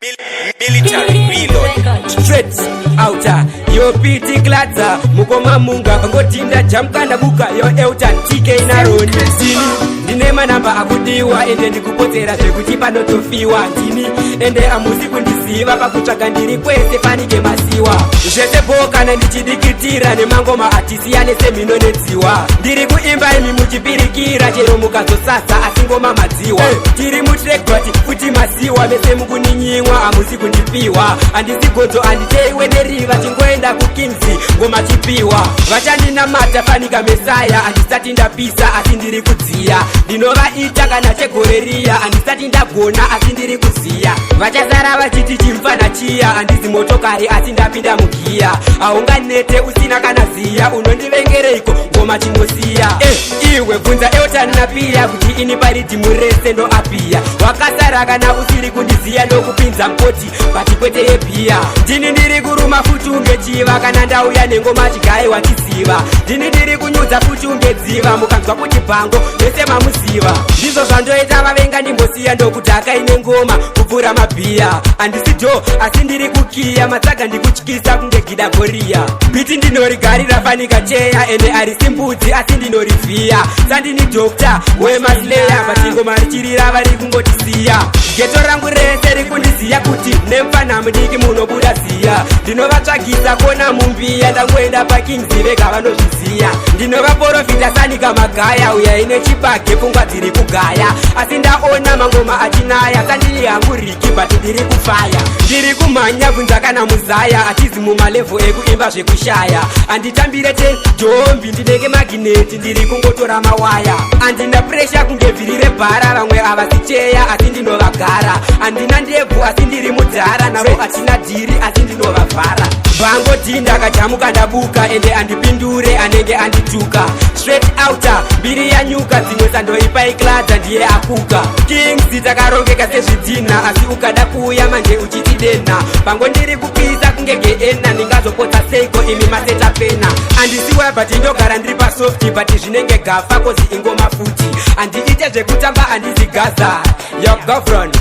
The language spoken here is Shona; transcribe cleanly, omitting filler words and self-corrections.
Military reload. Straight outer yo piti gladza mukoma munga ngotinda jamkanda buka yo eutan TK naroni sini ndine manamba akudiwa ende ndikupotsera zvekuti panotofiwa ndini ende amusi kundiziva pakutsvaga ndiri kwese panike masiwa zvese kana ndichidikitira nemangoma atisiyane semhino nedziwa ndiri kuimba imi muchipirikira chero mukazosasa asi ngoma madziwa tiri mutrekbati futi masiwa vese mukuninyimwa amusi kundipiwa handisi godzo handiteiwe neriva tingoenda kukingsi ngoma chipiwa vachandinamata fanika mesaya handisati ndapisa asi ndiri kudziya ndinovaita kana chegore riya handisati ndagona asi ndiri kuziya vachazara vachiti chimfana chiya handizi motokari asi ndapinda mugiya haunganete usina kana ziya unondivengereiko ngoma chingosiya iwe bvunza eutani napiya kuti ini paridhimu rese ndoapiya wakasara kana usiri kundiziya ndokupinza mkoti pati kwete yebhiya ndini ndiri kuruma futi ungechiva kana ndauya nengoma chigaye wachiziva ndini ndiri kunyudza futi ungedziva mukanzwa kuti bhango vese mamuziva ndizvo zvandoita vavenga ndimbosiya ndokudhaka ine ngoma kupfuura mabhiya handisi dho asi ndiri kukiya matsaga ndikutyisa kunge gida goriya biti ndinorigarira fanika cheya ende arisi mbudzi asi ndinorivhiya sandini dokta wemasleya patingoma richirira vari kungotisiya geto rangu rese rikundiziya kuti nemfana mudiki munobuda ziya ndinovatsvagisa kona mumbiya ndangoenda pakingsi vega vanozviziya ndinovaprofita sanika magaya uya ine chibage pfungwa dziri kugaya asi ndaona mangoma achinaya sandiri hangu riki but ndiri kufaya ndiri kumhanya kunza kana muzaya atizi mumalevho ekuimba zvekushaya handitambire tedhombi ndinenge magineti ndiri kungotora mawaya handina presha kunge vhiri rebhara vamwe havasicheya asi ndinovagara handina ndebvu asi ndiri mudhara navo hatina dhiri asi ndinovavhara vangodhinda akajamuka ndabuka ende handipindure anenge andituka straight outer mbiri yanyuka dzimwe sandoipaikladza ndiye akuka kings takarongeka sezvidhina asi ukada kuuya manje uchitidenha pango ndiri kupisa kunge geena ndingazopotsa seiko imi maseta pena handisiwa but ndogara ndiri pasofti but zvinenge gafa kozi ingoma futi handiite zvekutamba handizi gaza your girlfriend